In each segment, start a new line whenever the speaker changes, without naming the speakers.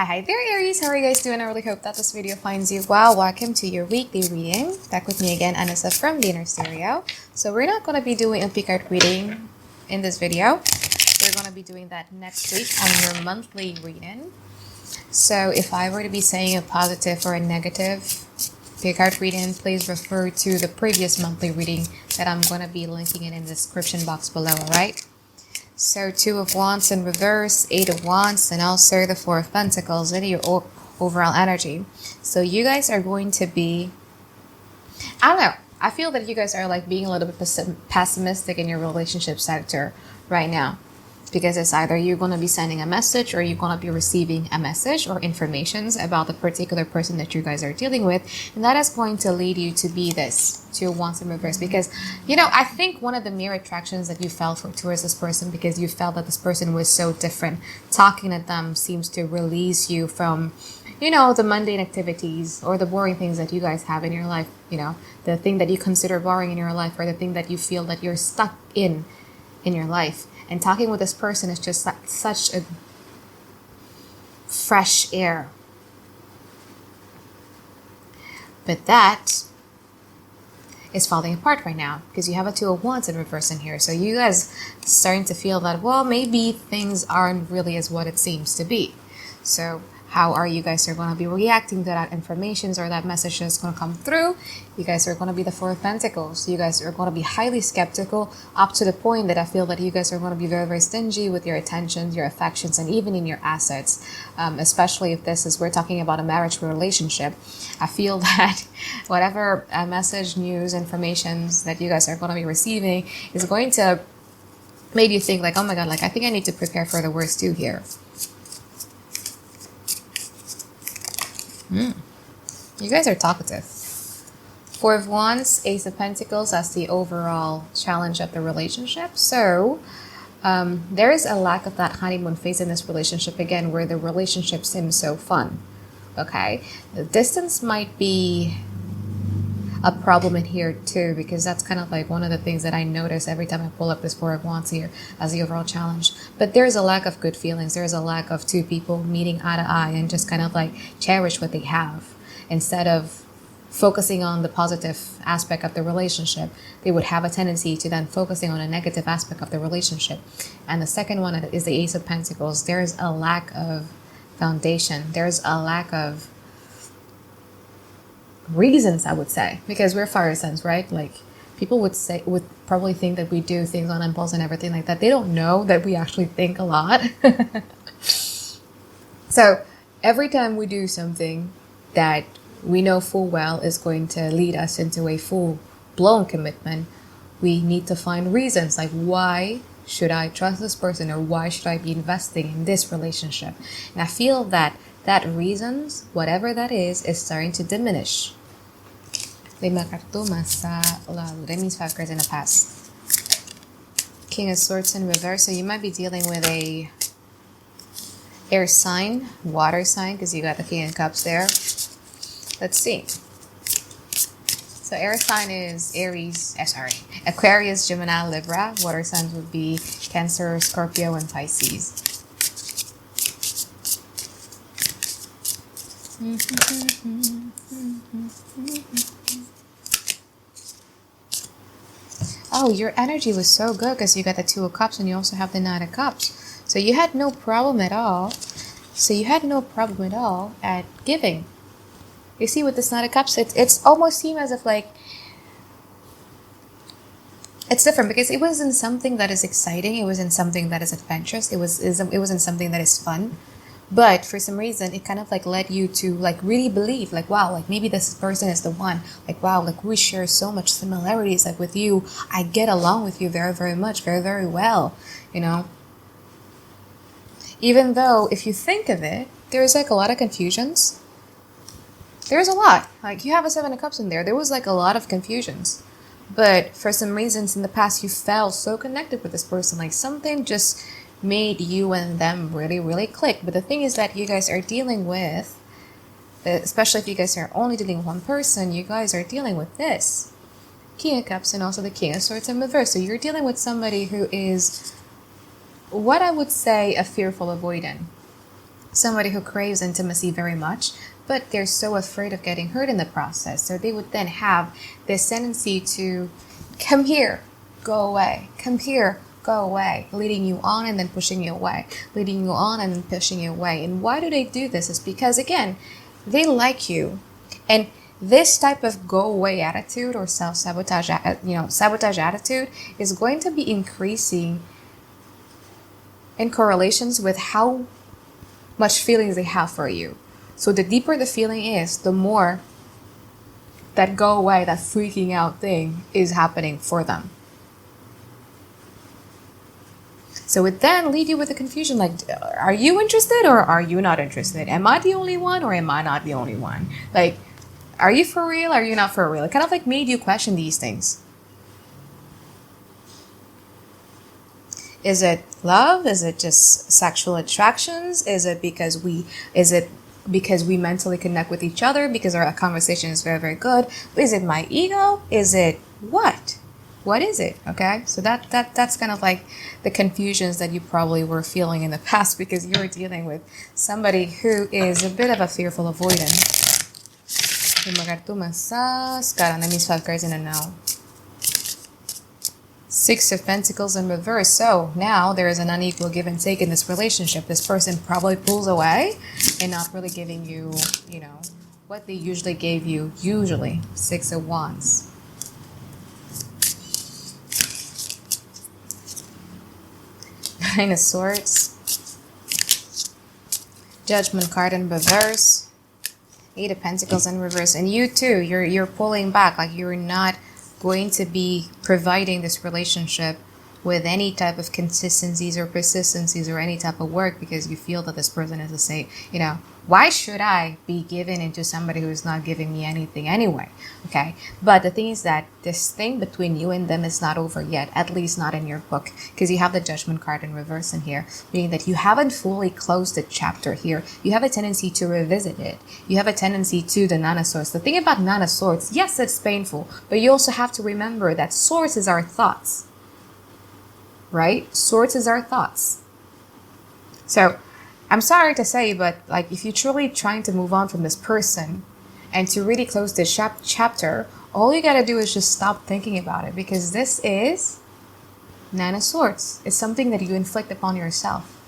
Hi there, Aries. How are you guys doing? I really hope that this video finds you well. Welcome to your weekly reading. Back with me again, Anisa from the Inner Stereo. So we're not going to be doing a pick out reading in this video. We're going to be doing that next week on your monthly reading. So if I were to be saying a positive or a negative pick out reading, please refer to the previous monthly reading that I'm going to be linking in the description box below, alright? So 2 of Wands in reverse, 8 of Wands, and also the 4 of Pentacles in your overall energy. So you guys are going to be, I don't know, I feel that you guys are like being a little bit pessimistic in your relationship sector right now. Because it's either you're going to be sending a message or you're going to be receiving a message or informations about the particular person that you guys are dealing with. And that is going to lead you to be this, to Wands in reverse. Because, you know, I think one of the mere attractions that you felt towards this person, because you felt that this person was so different, talking to them seems to release you from, you know, the mundane activities or the boring things that you guys have in your life. You know, the thing that you consider boring in your life or the thing that you feel that you're stuck in your life. And talking with this person is just like such a fresh air. But that is falling apart right now because you have a 2 of Wands in reverse in here. So you guys starting to feel that, well, maybe things aren't really as what it seems to be. So how are you guys are going to be reacting to that information or that message that's going to come through? You guys are going to be the 4 of Pentacles. You guys are going to be highly skeptical up to the point that I feel that you guys are going to be very, very stingy with your attentions, your affections, and even in your assets. Especially if we're talking about a marriage relationship. I feel that whatever message, news, informations that you guys are going to be receiving is going to make you think like, oh my God, like I think I need to prepare for the worst too here. You guys are talkative. 4 of Wands, Ace of Pentacles as the overall challenge of the relationship. So there is a lack of that honeymoon phase in this relationship again, where the relationship seems so fun. Okay, the distance might be a problem in here too, because that's kind of like one of the things that I notice every time I pull up this 4 of Wands here as the overall challenge. But there's a lack of good feelings. There's a lack of two people meeting eye to eye and just kind of like cherish what they have. Instead of focusing on the positive aspect of the relationship, they would have a tendency to then focusing on a negative aspect of the relationship. And the second one is the Ace of Pentacles. There's a lack of foundation. There's a lack of reasons, I would say, because we're fire signs, right? Like people would probably think that we do things on impulse and everything like that. They don't know that we actually think a lot. So every time we do something that we know full well is going to lead us into a full-blown commitment, we need to find reasons like, why should I trust this person, or why should I be investing in this relationship? And I feel that reasons, whatever that is starting to diminish. That means 5 cards in the past. King of Swords in reverse. So you might be dealing with a air sign, water sign, because you got the King of Cups there. Let's see. So air sign is Aries, Aquarius, Gemini, Libra. Water signs would be Cancer, Scorpio, and Pisces. Oh, your energy was so good because you got the 2 of Cups and you also have the 9 of Cups. So you had no problem at all. At giving. You see with this 9 of Cups, it's almost seem as if like it's different because it wasn't something that is exciting. It wasn't something that is adventurous. It wasn't something that is fun. But for some reason, it kind of like led you to like really believe like, wow, like maybe this person is the one. Like, wow, like we share so much similarities. Like with you, I get along with you very, very much, very, very well, you know. Even though if you think of it, there's like a lot of confusions. There's a lot. Like you have a 7 of Cups in there. There was like a lot of confusions. But for some reasons in the past, you felt so connected with this person. Like something just made you and them really, really click. But the thing is that you guys are dealing with, especially if you guys are only dealing with one person, you guys are dealing with this King of Cups and also the King of Swords in reverse. So you're dealing with somebody who is what I would say a fearful avoidant. somebody who craves intimacy very much, but they're so afraid of getting hurt in the process. So they would then have this tendency to come here, go away, come here, go away, leading you on and then pushing you away, leading you on and then pushing you away. And why do they do this? Is because, again, they like you. And this type of go away attitude or self-sabotage, sabotage attitude is going to be increasing in correlations with how much feelings they have for you. So the deeper the feeling is, the more that go away, that freaking out thing is happening for them. So it then lead you with a confusion like, are you interested or are you not interested? Am I the only one or am I not the only one? Like, are you for real? Are you not for real? It kind of like made you question these things. Is it love? Is it just sexual attractions? Is it because we mentally connect with each other because our conversation is very, very good? Is it my ego? Is it what? What is it? Okay, so that's kind of like the confusions that you probably were feeling in the past because you were dealing with somebody who is a bit of a fearful avoidant. Let me swap cards in and now. 6 of Pentacles in reverse. So now there is an unequal give and take in this relationship. This person probably pulls away and not really giving you, what they usually gave you. Usually 6 of Wands. Nine of Swords. Judgment card in reverse. 8 of Pentacles in reverse. And you too, you're pulling back, like you're not going to be providing this relationship with any type of consistencies or persistencies or any type of work because you feel that this person is the same. Why should I be given into somebody who's not giving me anything anyway? Okay. But the thing is that this thing between you and them is not over yet, at least not in your book, because you have the Judgment card in reverse in here, meaning that you haven't fully closed the chapter here. You have a tendency to revisit it. You have a tendency to the Nine of Swords. The thing about Nine of Swords, yes, it's painful, but you also have to remember that swords is our thoughts. Right? Swords is our thoughts. So I'm sorry to say, but like if you're truly trying to move on from this person and to really close this chapter, all you gotta do is just stop thinking about it because this is Nine of Swords. It's something that you inflict upon yourself.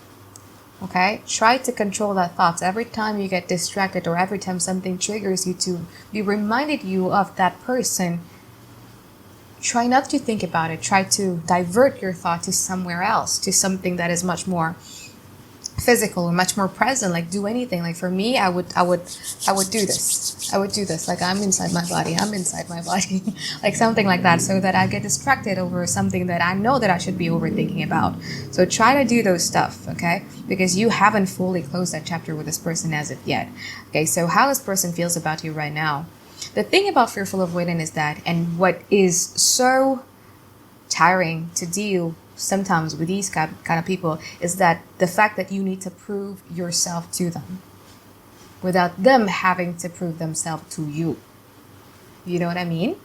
Okay? Try to control that thoughts. Every time you get distracted or every time something triggers you to be reminded you of that person, try not to think about it. Try to divert your thought to somewhere else, to something that is much more physical or much more present. Like do anything. Like for me, I would do this. I would do this. Like I'm inside my body. Like something like that, so that I get distracted over something that I know that I should be overthinking about. So try to do those stuff, okay? Because you haven't fully closed that chapter with this person as of yet. Okay, so how this person feels about you right now. The thing about fearful avoidant is that, and what is so tiring to deal sometimes with these kind of people, is that the fact that you need to prove yourself to them without them having to prove themselves to you. You know what I mean?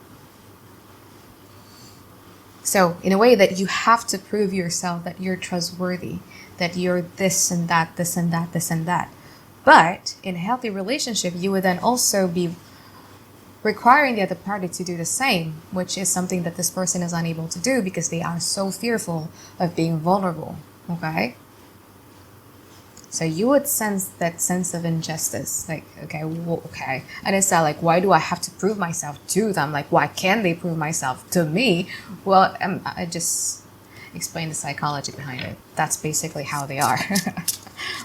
So in a way that you have to prove yourself that you're trustworthy, that you're this and that, this and that, this and that. But in a healthy relationship, you would then also be requiring the other party to do the same, which is something that this person is unable to do because they are so fearful of being vulnerable, okay? So you would sense that sense of injustice, like, okay, and it's not like, why do I have to prove myself to them? Like, why can't they prove myself to me? Well, I just explain the psychology behind it. That's basically how they are.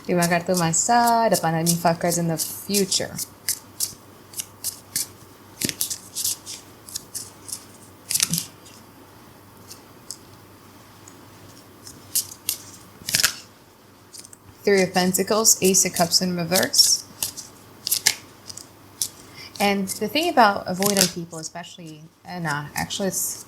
Lima kartu masa, depan ada 5 cards in the future. Three of Pentacles, Ace of Cups in reverse. And the thing about avoidant people, especially, actually it's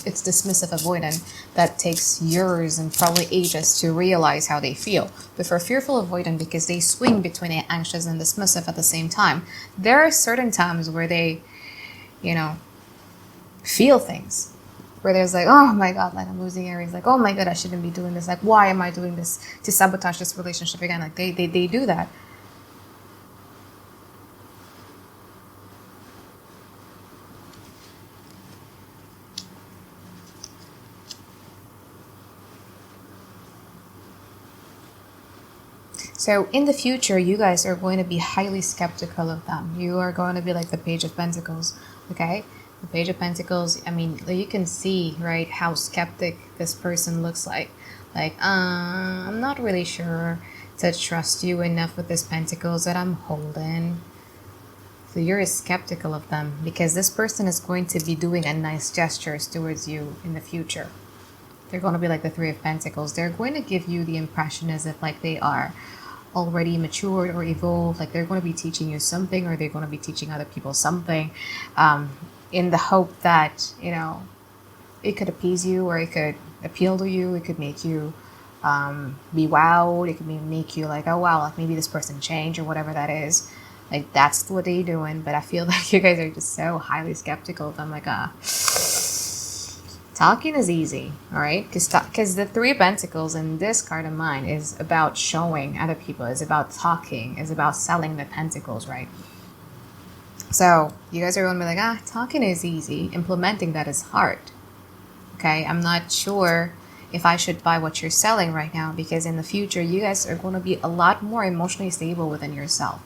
dismissive avoidant that takes years and probably ages to realize how they feel. But for fearful avoidant, because they swing between anxious and dismissive at the same time, there are certain times where they, feel things. where there's like, oh my god, like I'm losing Aries, like, oh my god, I shouldn't be doing this, like, why am I doing this to sabotage this relationship again? Like they do that. So in the future, you guys are going to be highly skeptical of them. You are going to be like the Page of Pentacles, okay? The Page of Pentacles, I mean, you can see, right, how skeptic this person looks like. Like, I'm not really sure to trust you enough with this Pentacles that I'm holding. So you're skeptical of them because this person is going to be doing a nice gestures towards you in the future. They're going to be like the Three of Pentacles. They're going to give you the impression as if like they are already matured or evolved, like they're going to be teaching you something, or they're going to be teaching other people something, in the hope that, you know, it could appease you, or it could appeal to you, it could make you be wowed, it could make you like, oh wow, like maybe this person changed or whatever that is. Like that's what they're doing. But I feel like you guys are just so highly skeptical of them. Like talking is easy, all right? Because the Three of Pentacles in this card of mine is about showing other people, is about talking, is about selling the pentacles, right? So you guys are going to be like, talking is easy. Implementing that is hard. Okay, I'm not sure if I should buy what you're selling right now, because in the future, you guys are going to be a lot more emotionally stable within yourself.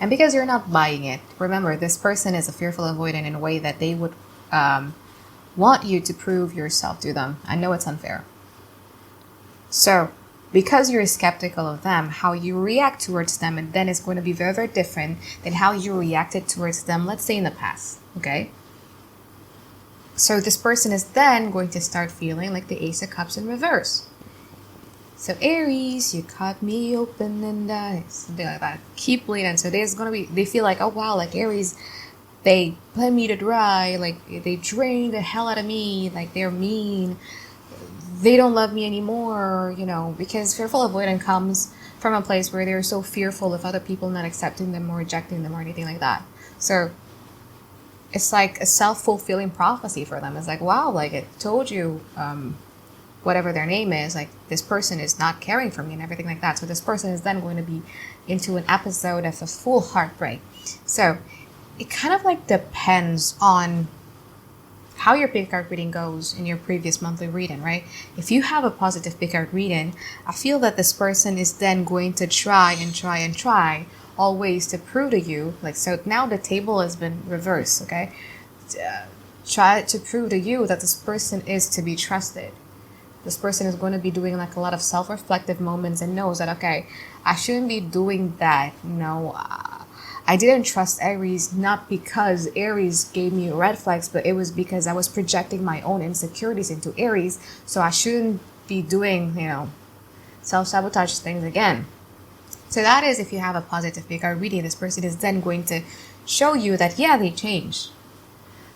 And because you're not buying it, remember, this person is a fearful avoidant in a way that they would want you to prove yourself to them. I know it's unfair. So, because you're skeptical of them, how you react towards them, and then is going to be very, very different than how you reacted towards them, let's say in the past, okay? So this person is then going to start feeling like the Ace of Cups in reverse. So Aries, you cut me open and something like that. Keep bleeding. So there's gonna be, they feel like, oh wow, like Aries, they bled me to dry, like they drained the hell out of me, like they're mean, they don't love me anymore, you know, because fearful avoidant comes from a place where they're so fearful of other people not accepting them or rejecting them or anything like that. So it's like a self-fulfilling prophecy for them. It's like, wow, like it told you, whatever their name is, like this person is not caring for me and everything like that. So this person is then going to be into an episode of a full heartbreak. So it kind of like depends on how your pick card reading goes in your previous monthly reading, right? If you have a positive pick card reading, I feel that this person is then going to try and try and try always to prove to you, like, so now the table has been reversed, okay? Try to prove to you that this person is to be trusted. This person is going to be doing like a lot of self-reflective moments and knows that, okay, I shouldn't be doing that. You know, I didn't trust Aries, not because Aries gave me red flags, but it was because I was projecting my own insecurities into Aries. So I shouldn't be doing, you know, self-sabotage things again. So that is if you have a positive pick card reading, this person is then going to show you that, yeah, they changed.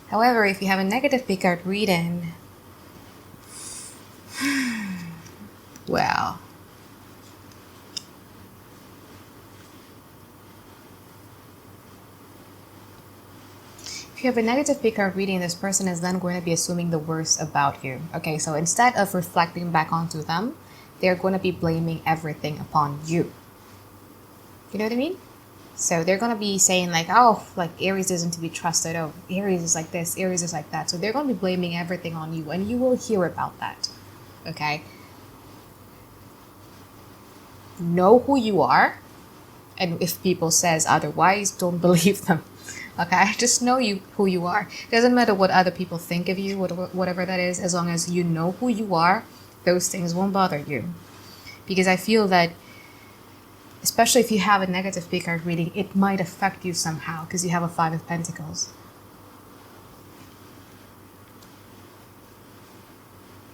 However, if you have a negative pick card reading, well, if you have a negative pick card reading, this person is then going to be assuming the worst about you. Okay, so instead of reflecting back onto them, they're going to be blaming everything upon you. You know what I mean? So they're going to be saying like, oh, like Aries isn't to be trusted. Oh, Aries is like this, Aries is like that. So they're going to be blaming everything on you, and you will hear about that. Okay? Know who you are, and if people says otherwise, don't believe them. Okay, just know who you are. Doesn't matter what other people think of you, whatever that is, as long as you know who you are, those things won't bother you. Because I feel that, especially if you have a negative pick card reading, it might affect you somehow because you have a Five of Pentacles.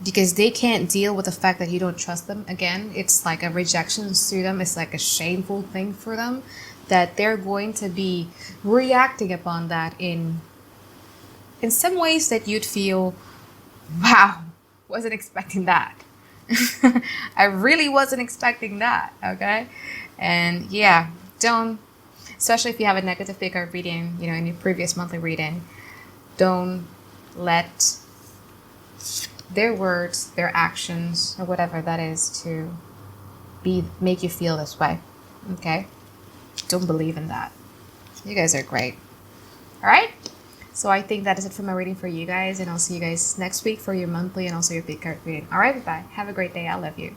Because they can't deal with the fact that you don't trust them again. It's like a rejection to them. It's like a shameful thing for them, that they're going to be reacting upon that in some ways that you'd feel, wow, wasn't expecting that. I really wasn't expecting that, okay? And yeah, don't. especially if you have a negative pick card reading, you know, in your previous monthly reading, don't let their words, their actions, or whatever that is to make you feel this way. Okay? Don't believe in that. You guys are great. All right? So I think that is it for my reading for you guys, and I'll see you guys next week for your monthly and also your pick card reading. All right, bye. Have a great day. I love you.